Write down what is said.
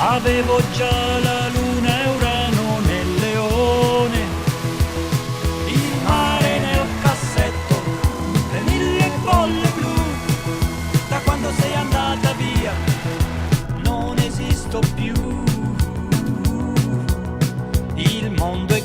Avevo già la luna e Urano nel leone, il mare nel cassetto, le 1000 bolle blu. Da quando sei andata via non esisto più. Il mondo è